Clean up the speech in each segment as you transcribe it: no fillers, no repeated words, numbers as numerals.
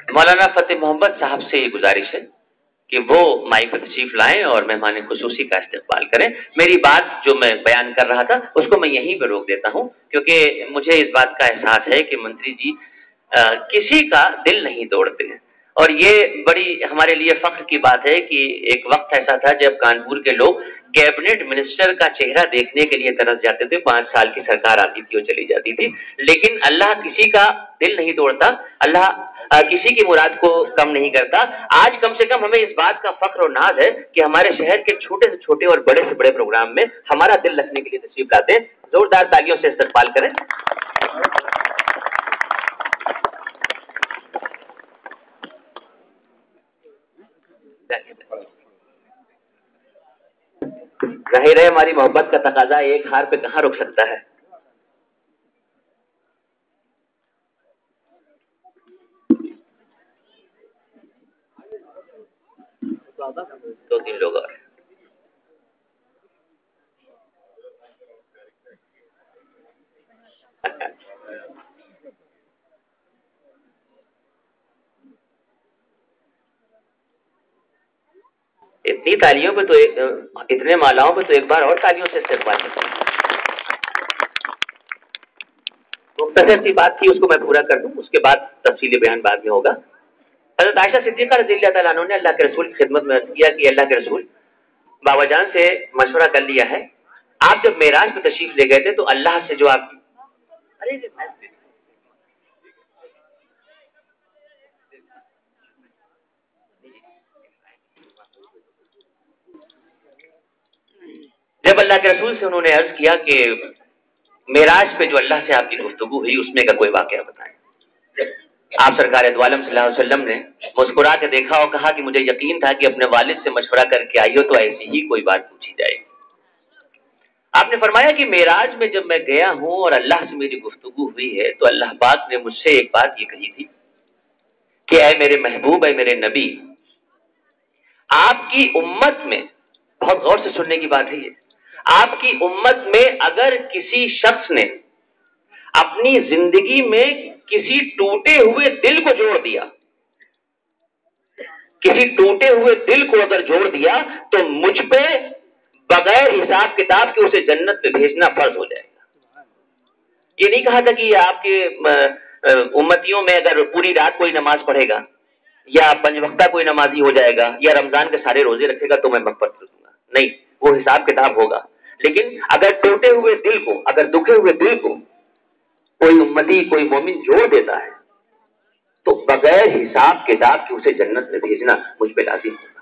मौलाना फतेह मोहम्मद साहब से ये गुजारिश है कि वो माइक पर तशरीफ लाएं और मेहमान खुसूसी का इस्तेमाल करें। मेरी बात जो मैं बयान कर रहा था उसको मैं यहीं पर रोक देता हूं, क्योंकि मुझे इस बात का एहसास है कि मंत्री जी किसी का दिल नहीं तोड़ते हैं। और ये बड़ी हमारे लिए फख्र की बात है कि एक वक्त ऐसा था जब कानपुर के लोग कैबिनेट मिनिस्टर का चेहरा देखने के लिए तरस जाते थे। 5 साल की सरकार आती थी और चली जाती थी, लेकिन अल्लाह किसी का दिल नहीं तोड़ता, अल्लाह किसी की मुराद को कम नहीं करता। आज कम से कम हमें इस बात का फख्र और नाज है कि हमारे शहर के छोटे से छोटे और बड़े से बड़े प्रोग्राम में हमारा दिल रखने के लिए तशरीफ लाते हैं। जोरदार तालियों से इस्तकबाल करें। जाहिर है हमारी मोहब्बत का तकाजा एक हार पे कहां रुक सकता है। दो तीन लोग और इतनी तालियों पे तो इतने मालाओं पे तो एक बार और तालियों से इस्तेमाल करते हैं। मुख्तसर सी बात थी, उसको मैं पूरा कर दूं, उसके बाद तफसीली बयान बाद में होगा। हज़रत आयशा सिद्दीक़ा रज़ियल्लाहु तआला अन्हा ने अल्लाह के रसूल की खिदमत में अर्ज़ किया कि अल्लाह के रसूल, बाबाजान से मशवरा कर लिया है, आप जब मेराज पे तशरीफ ले गए थे तो अल्लाह से जो आप जब अल्लाह के रसूल से उन्होंने अर्ज किया कि मेराज पे जो अल्लाह से आपकी गुफ्तगू हुई उसमें का कोई वाकया बताएं। आप सरकार दो आलम सल्लल्लाहु अलैहि वसल्लम ने मुस्कुरा के देखा और कहा कि मुझे यकीन था कि अपने वालिद से मशवरा करके आई हो तो ऐसी ही कोई बात पूछी जाएगी। आपने फरमाया कि मेराज में जब मैं गया हूं और अल्लाह से मेरी गुफ्तगू हुई है तो अल्लाह पाक ने मुझसे एक बात ये कही थी कि ऐ मेरे महबूब, ऐ मेरे नबी, आपकी उम्मत में, बहुत गौर से सुनने की बात है ये, आपकी उम्मत में अगर किसी शख्स ने अपनी जिंदगी में किसी टूटे हुए दिल को जोड़ दिया, किसी टूटे हुए दिल को अगर जोड़ दिया तो मुझ पे बगैर हिसाब किताब के उसे जन्नत पे भेजना फर्ज हो जाएगा। ये नहीं कहा था कि आपके उम्मतियों में अगर पूरी रात कोई नमाज पढ़ेगा या पंजवक्ता कोई नमाजी हो जाएगा या रमजान के सारे रोजे रखेगा तो मैं मगफरत कर दूंगा। नहीं, वो हिसाब किताब होगा। लेकिन अगर टूटे हुए दिल को, अगर दुखे हुए दिल को कोई उम्मती, कोई मोमिन जोड़ देता है तो बगैर हिसाब किताब के उसे जन्नत में भेजना मुझ पे लाजिम होगा।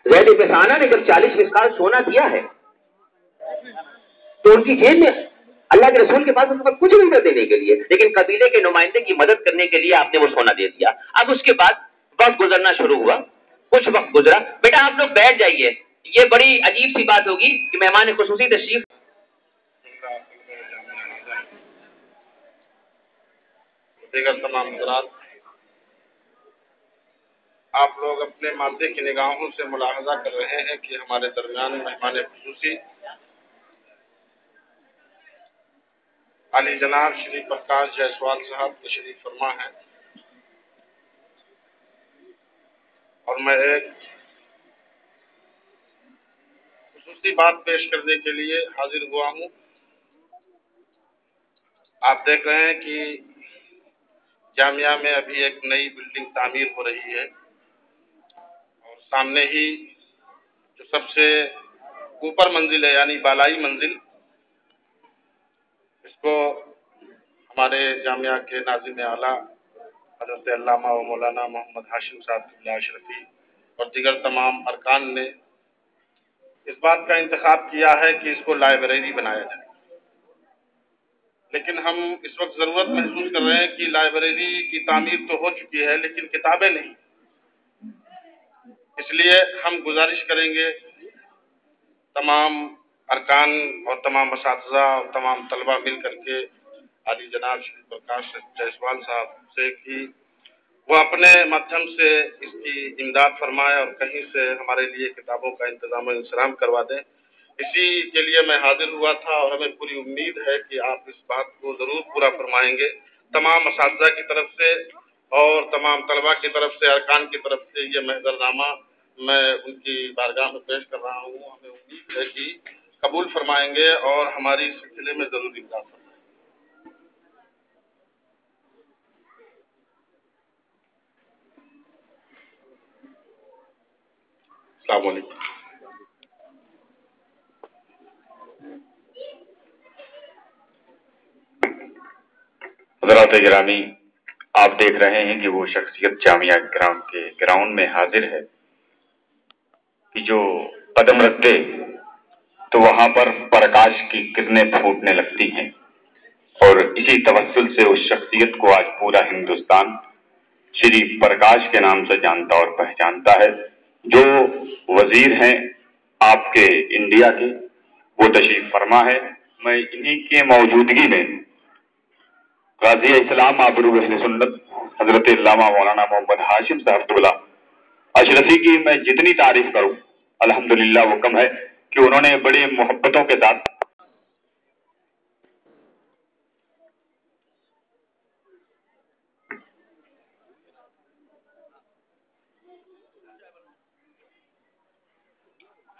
ज़ैद इब्न साना ने जब 40 मिस्काल सोना दिया है तो उनकी जेब में अल्लाह के रसूल के पास उनका कुछ नहीं था देने के लिए, लेकिन कबीले के नुमाइंदे की मदद करने के लिए आपने वो सोना दे दिया। अब उसके बाद वक्त गुजरना शुरू हुआ, कुछ वक्त गुजरा, बेटा आप लोग बैठ जाइए, ये बड़ी अजीब सी बात होगी कि मेहमान खुसूसी तशरीफ। तमाम हज़रात, आप लोग अपने माथे की निगाहों से मुलाहजा कर रहे हैं कि हमारे दरमियान मेहमान खुसूसी अली जनाब श्री प्रकाश जायसवाल साहब तशरीफ फरमा है और मैं एक खुसूसी बात पेश करने के लिए हाजिर हुआ हूँ। आप देख रहे हैं कि जामिया में अभी एक नई बिल्डिंग तामीर हो रही है और सामने ही जो सबसे ऊपर मंजिल है यानी बालाई मंजिल, इसको हमारे जामिया के नाज़िम आला हज़रत अल्लामा व मौलाना मोहम्मद हाशिम साहब अशरफी और दीगर तमाम अरकान ने इस बात का इंतखाब किया है कि इसको लाइब्रेरी बनाया जाए। लेकिन हम इस वक्त ज़रूरत महसूस कर रहे हैं कि लाइब्रेरी की तामीर तो हो चुकी है लेकिन किताबें नहीं। इसलिए हम गुजारिश करेंगे तमाम अरकान और तमाम असातिज़ा और तमाम तलबा मिल करके आली जनाब श्री प्रकाश जायसवाल साहब से कि वो अपने माध्यम से इसकी इमदाद फरमाए और कहीं से हमारे लिए किताबों का इंतजाम करवा दें। इसी के लिए मैं हाजिर हुआ था और हमें पूरी उम्मीद है कि आप इस बात को जरूर पूरा फरमाएंगे। तमाम असातिज़ा की तरफ से और तमाम तलबा की तरफ से, अरकान की तरफ से ये महज़रनामा मैं उनकी बारगाह में पेश कर रहा हूँ। हमें उम्मीद है कि कबूल फरमाएंगे और हमारी इस सिलसिले में जरूर इमदाद फरमाएंगे। अस्सलाम वालेकुम। हज़रात गिरामी, आप देख रहे हैं कि वो शख्सियत जामिया ग्राउंड में हाजिर है कि जो कदम रखते तो वहां पर प्रकाश की किरणें फूटने लगती हैं। और इसी तवस्सुल से उस शख्सियत को आज पूरा हिंदुस्तान श्री प्रकाश के नाम से जानता और पहचानता है। जो वजीर हैं आपके इंडिया के, वो तशरीफ फरमा है। मैं इन्हीं के मौजूदगी में गाजी इस्लाम आबरू अहले सुन्नत हजरत अल्लामा मौलाना मोहम्मद हाशिम साहब अशरफी की मैं जितनी तारीफ करूं अल्हम्दुलिल्लाह वो कम है कि उन्होंने बड़ी मोहब्बतों के साथ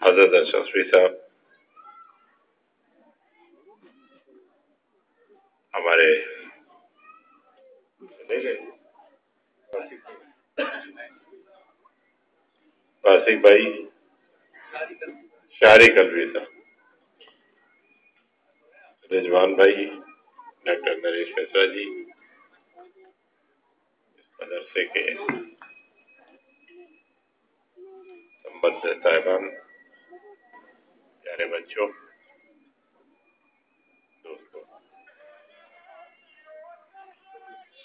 हजरत अशरफी साहब हमारे वासिक भाई शारी कलवी साहब, रिजवान भाई, डॉक्टर नरेश मिश्रा जी, मदरसे के संबद्ध साहिबान, प्यारे बच्चों, दोस्तों,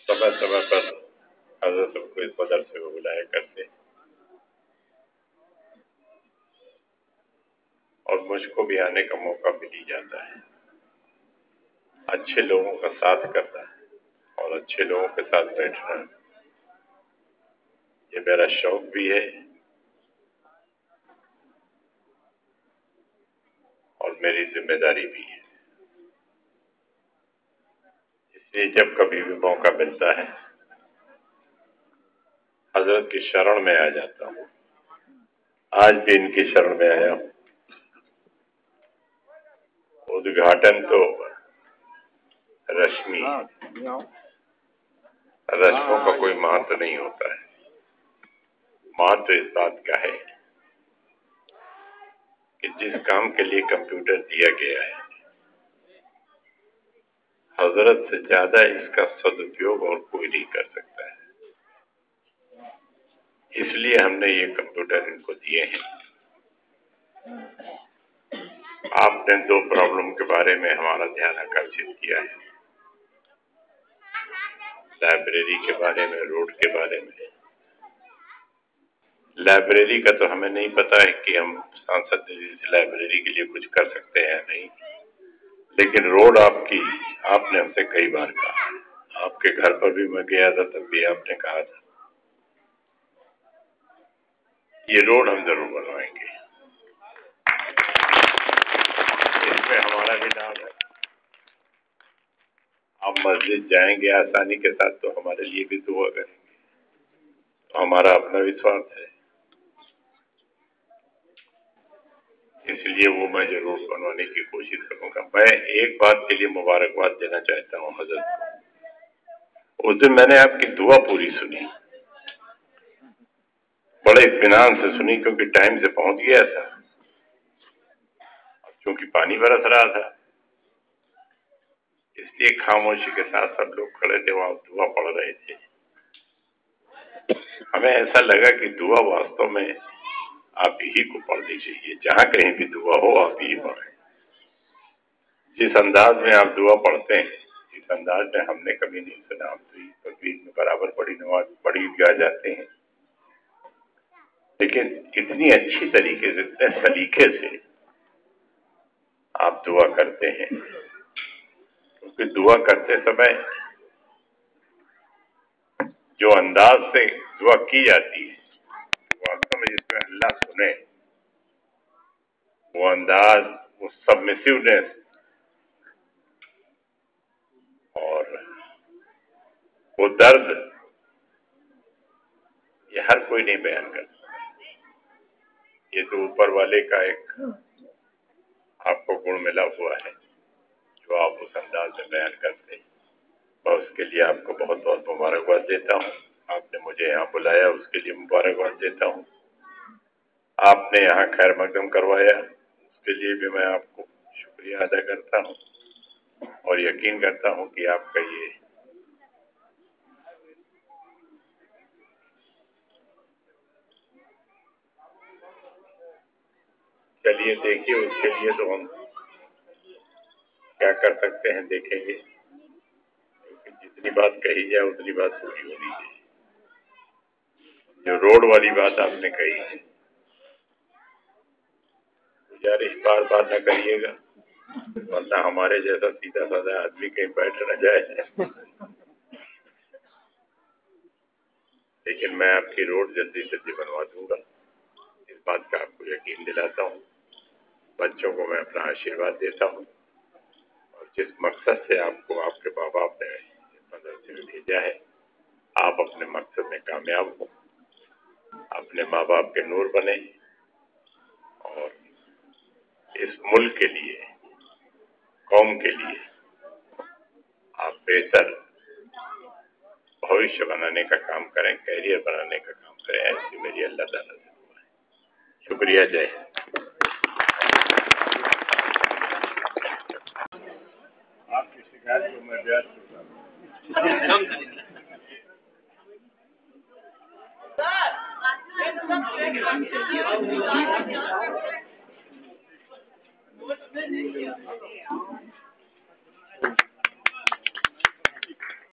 समय समय पर हजरत सबको इस मदरसे को बुलाया करते और मुझको भी आने का मौका मिल ही जाता है। अच्छे लोगों का साथ करना और अच्छे लोगों के साथ बैठना ये मेरा शौक भी है और मेरी जिम्मेदारी भी है। इसलिए जब कभी भी मौका मिलता है हजरत की शरण में आ जाता हूँ। आज भी इनकी शरण में आया हूँ। उद्घाटन तो रश्मि, रश्मों का कोई महत्व नहीं होता है। महत्व इस बात का है कि जिस काम के लिए कंप्यूटर दिया गया है हजरत से ज्यादा इसका सदुपयोग और कोई नहीं कर सकता है। इसलिए हमने ये कंप्यूटर इनको दिए हैं। आपने दो प्रॉब्लम के बारे में हमारा ध्यान आकर्षित किया है, लाइब्रेरी के बारे में, रोड के बारे में। लाइब्रेरी का तो हमें नहीं पता है कि हम सांसद से लाइब्रेरी के लिए कुछ कर सकते हैं या नहीं, लेकिन रोड आपकी, आपने हमसे कई बार कहा, आपके घर पर भी मैं गया था तब भी आपने कहा था ये रोड हम जरूर बनवाएंगे। इसमें हमारा भी नाम है। आप मस्जिद जाएंगे आसानी के साथ तो हमारे लिए भी दुआ करेंगे, तो हमारा अपना विश्वास है। इसलिए वो मैं जरूर बनवाने की कोशिश करूंगा। मैं एक बात के लिए मुबारकबाद देना चाहता हूँ हजरत को। उस दिन मैंने आपकी दुआ पूरी सुनी, बड़े इत्मीनान से सुनी, क्योंकि टाइम से पहुंच गया था। क्योंकि पानी बरस रहा था इसलिए खामोशी के साथ सब लोग खड़े थे, वहां दुआ पढ़ रहे थे। हमें ऐसा लगा कि दुआ वास्तव में आप ही को पढ़नी चाहिए। जहां कहीं भी दुआ हो आप ही पढ़ें। जिस अंदाज में आप दुआ पढ़ते हैं, इस अंदाज में हमने कभी नहीं सुना। आप तकबीर में बराबर बड़ी नमाज पढ़ी जा जाते हैं, लेकिन इतनी अच्छी तरीके से, इतने सलीके से आप दुआ करते हैं, क्योंकि दुआ करते समय जो अंदाज से दुआ की जाती है, वास्तव में जिसमें अल्लाह सुने, वो अंदाज, वो सबमिसिवनेस और वो दर्द, ये हर कोई नहीं बयान कर सकता। ये तो ऊपर वाले का एक आपको गुण मिला हुआ है जो आप उस अंदाज में बयान करते हैं। मैं उसके लिए आपको बहुत बहुत मुबारकबाद देता हूँ। आपने मुझे यहाँ बुलाया, उसके लिए मुबारकबाद देता हूँ। आपने यहाँ खैर मकदम करवाया, उसके लिए भी मैं आपको शुक्रिया अदा करता हूँ और यकीन करता हूँ कि आपका ये चलिए देखिए, उसके लिए तो हम क्या कर सकते हैं देखेंगे, क्योंकि जितनी बात कही जाए उतनी बात पूरी होनी चाहिए। जो रोड वाली बात आपने कही है, गुजारिश बार बार न करिएगा, वरना हमारे जैसा सीधा साधा आदमी कहीं बैठ न जाए। लेकिन मैं आपकी रोड जल्दी से जल्दी बनवा दूंगा, इस बात का आपको यकीन दिलाता हूँ। बच्चों को मैं अपना आशीर्वाद देता हूँ और जिस मकसद से आपको आपके माँ बाप ने मदरसे में भेजा है, आप अपने मकसद में कामयाब हो, अपने माँ बाप के नूर बने और इस मुल्क के लिए, कौम के लिए आप बेहतर भविष्य बनाने का काम करें, कैरियर बनाने का काम करें। ऐसी मेरी अल्लाह ताला से दुआ है। शुक्रिया, जय हिंद। आपकी शिकायत को मैं ब्याज चुका